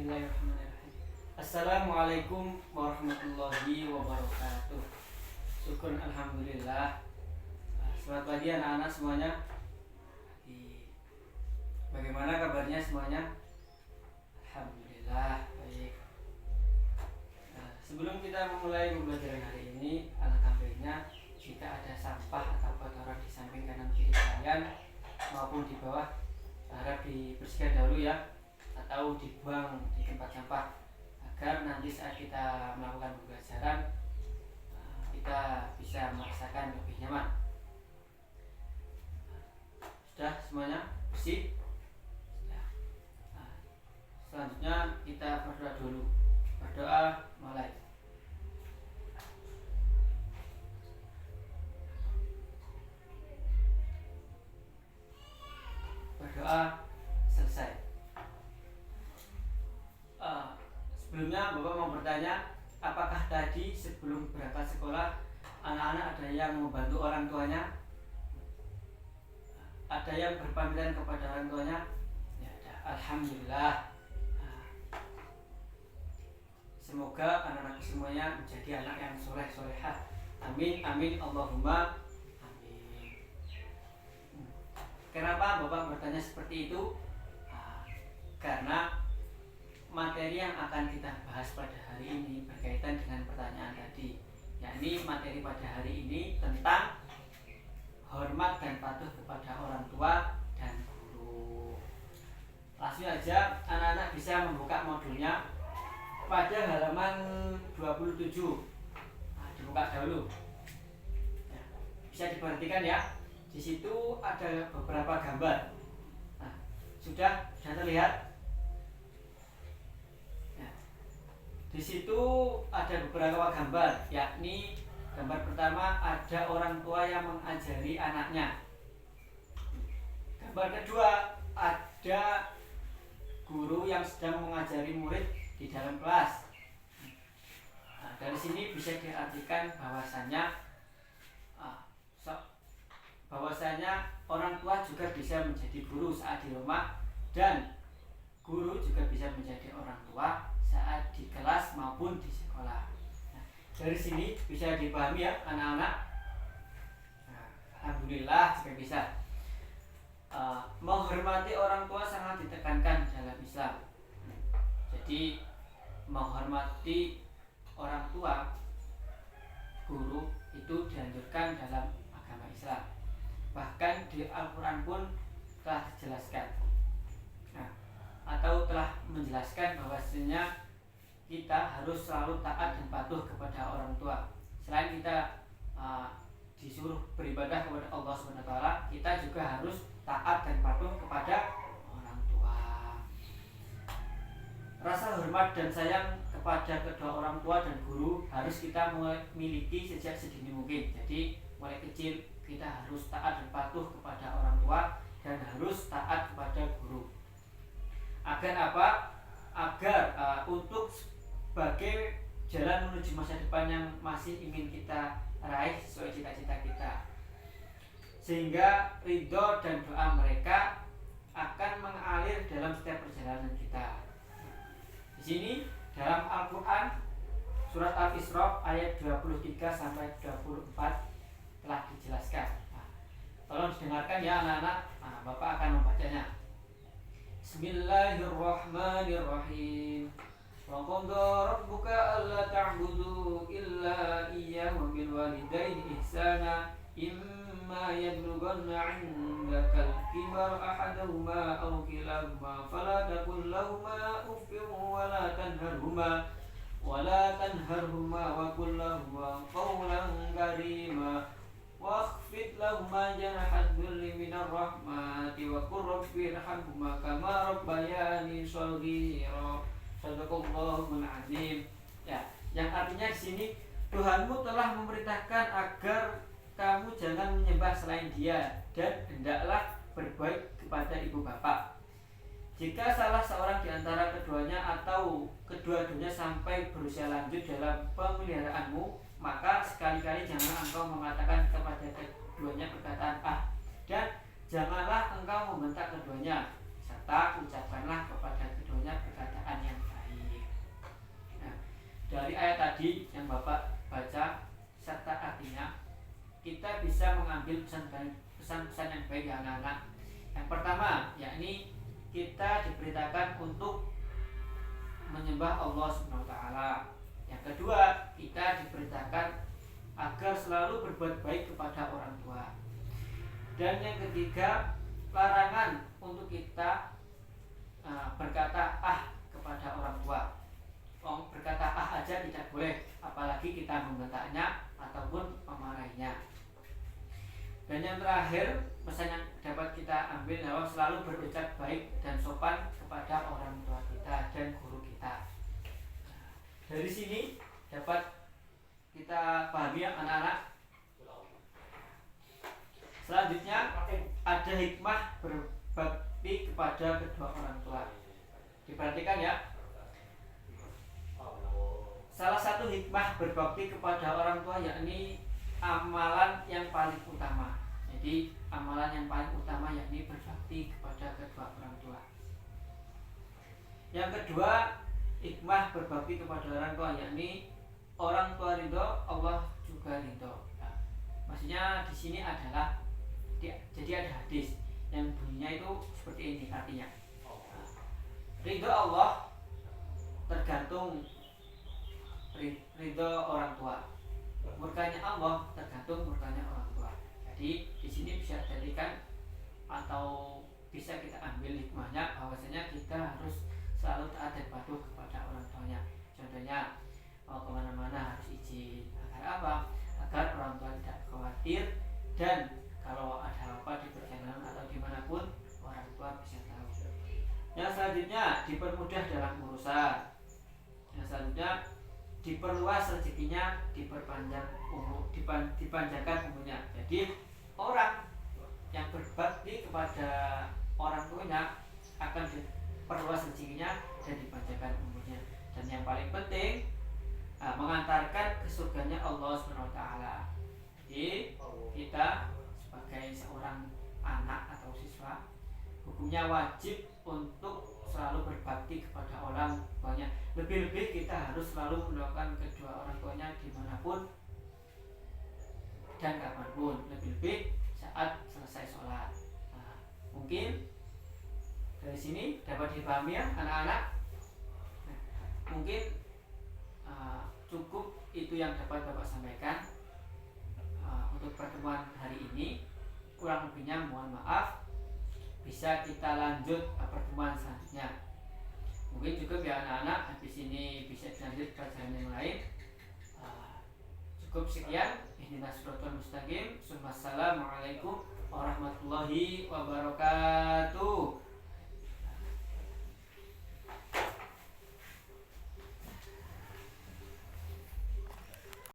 Bismillahirrahmanirrahim. Assalamualaikum warahmatullahi wabarakatuh. Syukur alhamdulillah. Selamat pagi anak-anak semuanya. Bagaimana kabarnya semuanya? Alhamdulillah baik. Sebelum kita memulai pembelajaran hari ini, alangkah baiknya jika ada sampah atau kotoran di samping kanan kiri kalian maupun di bawah, harap dibersihkan dahulu ya, atau dibuang di tempat sampah agar nanti saat kita melakukan pembelajaran kita bisa merasakan lebih nyaman. Sudah semuanya bersih? Selanjutnya kita berdoa dulu. Berdoa mulai. Berdoa selesai. Sebelumnya Bapak mau bertanya, apakah tadi sebelum berangkat sekolah anak-anak ada yang membantu orang tuanya? Ada yang berpamitan kepada orang tuanya? Ya ada. Alhamdulillah. Semoga anak-anak semuanya menjadi anak yang soleh solehah. Amin amin Allahumma amin. Kenapa Bapak bertanya seperti itu? Karena materi yang akan kita bahas pada hari ini berkaitan dengan pertanyaan tadi, yakni materi pada hari ini tentang hormat dan patuh kepada orang tua dan guru. Langsung aja anak-anak bisa membuka modulnya pada halaman 27. Dibuka dahulu. Ya, bisa diperhatikan ya. Di situ ada beberapa gambar. Sudah terlihat? Ya. Di situ ada beberapa gambar, yakni gambar pertama ada orang tua yang mengajari anaknya. Gambar kedua ada guru yang sedang mengajari murid di dalam kelas. Dari sini bisa diartikan bahwasanya orang tua juga bisa menjadi guru saat di rumah, dan guru juga bisa menjadi orang tua saat di kelas maupun di sekolah. Dari sini bisa dipahami ya anak-anak. Alhamdulillah jika bisa. Menghormati orang tua sangat ditekankan dalam Islam. Jadi menghormati orang tua, guru itu dianjurkan dalam agama Islam. Bahkan di Al-Quran pun telah dijelaskan, atau telah menjelaskan bahwasanya kita harus selalu taat dan patuh kepada orang tua. Selain kita disuruh beribadah kepada Allah SWT, kita juga harus taat dan patuh kepada orang tua. Rasa hormat dan sayang kepada kedua orang tua dan guru harus kita miliki sejak sedini mungkin. Jadi mulai kecil kita harus taat dan patuh kepada orang tua dan harus taat kepada guru. Agar apa? Agar untuk sebagai jalan menuju masa depan yang masih ingin kita raih sesuai cita-cita kita, sehingga ridho dan doa mereka akan mengalir dalam setiap perjalanan kita. Di sini dalam Al-Quran surat Al-Isra ayat 23 sampai 24 telah dijelaskan. Tolong didengarkan ya anak-anak. Bapak akan membacanya. Bismillahirrahmanirrahim. Wa qadha rabbuka alla ta'budu illa iyyahu wa bil walidayni ihsana imma yablughanna 'indaka al-kibara ahaduhuma aw kilahuma fala taqul lahumā uffin wa la tanharhumā wa qul lahumā qawlan karīmā wakhfid lahumā janāha adh-dhilli minar rahmati wa qur rabbi irhamhumā kamā rabbayānī shaghīrā. Sadaqallahul azim. Ya, yang artinya di sini Tuhanmu telah memerintahkan agar kamu jangan menyembah selain Dia dan hendaklah berbaik kepada ibu bapak. Jika salah seorang di antara keduanya atau kedua-duanya sampai berusia lanjut dalam pemeliharaanmu, maka sekali-kali janganlah engkau mengatakan kepada keduanya perkataan dan janganlah engkau membentak keduanya, serta ucapkanlah kepada keduanya perkataan yang baik. kita bisa mengambil pesan-pesan yang baik ya anak-anak. Yang pertama, yakni kita diberitakan untuk menyembah Allah Subhanahu wa taala. Yang kedua, kita diberitakan agar selalu berbuat baik kepada orang tua. Dan yang ketiga, larangan untuk kita berkata kepada orang tua. Berkata aja tidak boleh, apalagi kita membentaknya ataupun memarahinya. Dan yang terakhir, pesan yang dapat kita ambil adalah selalu berucap baik dan sopan kepada orang tua kita dan guru kita. Dari sini dapat kita pahami ya anak-anak. Selanjutnya ada hikmah berbakti kepada kedua orang tua. Diperhatikan ya. Salah satu hikmah berbakti kepada orang tua yakni amalan yang paling utama. Jadi amalan yang paling utama yakni berbakti kepada kedua orang tua. Yang kedua, hikmah berbakti kepada orang tua yakni orang tua ridho, Allah juga ridho. Nah, maksudnya di sini adalah jadi ada hadis yang bunyinya itu seperti ini artinya. Ridho Allah tergantung ridho orang tua. Murkanya Allah tergantung murkanya orang tua. Jadi di sini bisa jadikan atau bisa kita ambil hikmahnya bahwasanya kita harus selalu taat dan patuh kepada orang tuanya. Contohnya kemana-mana harus izin. Agar apa? Agar orang tua tidak khawatir dan kalau ada apa di perjalanan atau dimanapun orang tua bisa tahu. Yang selanjutnya dipermudah dalam urusan. Yang selanjutnya diperluas rezekinya, diperpanjang umur, dipanjangkan umurnya. Jadi orang yang berbakti kepada orang tuanya akan diperluas rezekinya dan dipanjangkan umurnya. Dan yang paling penting mengantarkan ke surganya Allah Subhanahu wa taala. Jadi kita sebagai seorang anak atau siswa hukumnya wajib untuk selalu berbakti kepada orang tuanya. Lebih-lebih kita harus selalu mendoakan kedua orang tuanya dimanapun dan kapanpun. Lebih-lebih saat selesai sholat. Nah, mungkin dari sini dapat dipahami ya anak-anak. Nah, mungkin cukup itu yang dapat Bapak sampaikan untuk pertemuan hari ini. Kurang lebihnya mohon maaf. Bisa kita lanjut pertemuan selanjutnya. Mungkin cukup ya anak-anak. Habis ini bisa lanjut pelajaran yang lain. Cukup sekian. Ihdinas siratal mustaqim. Assalamualaikum warahmatullahi wabarakatuh.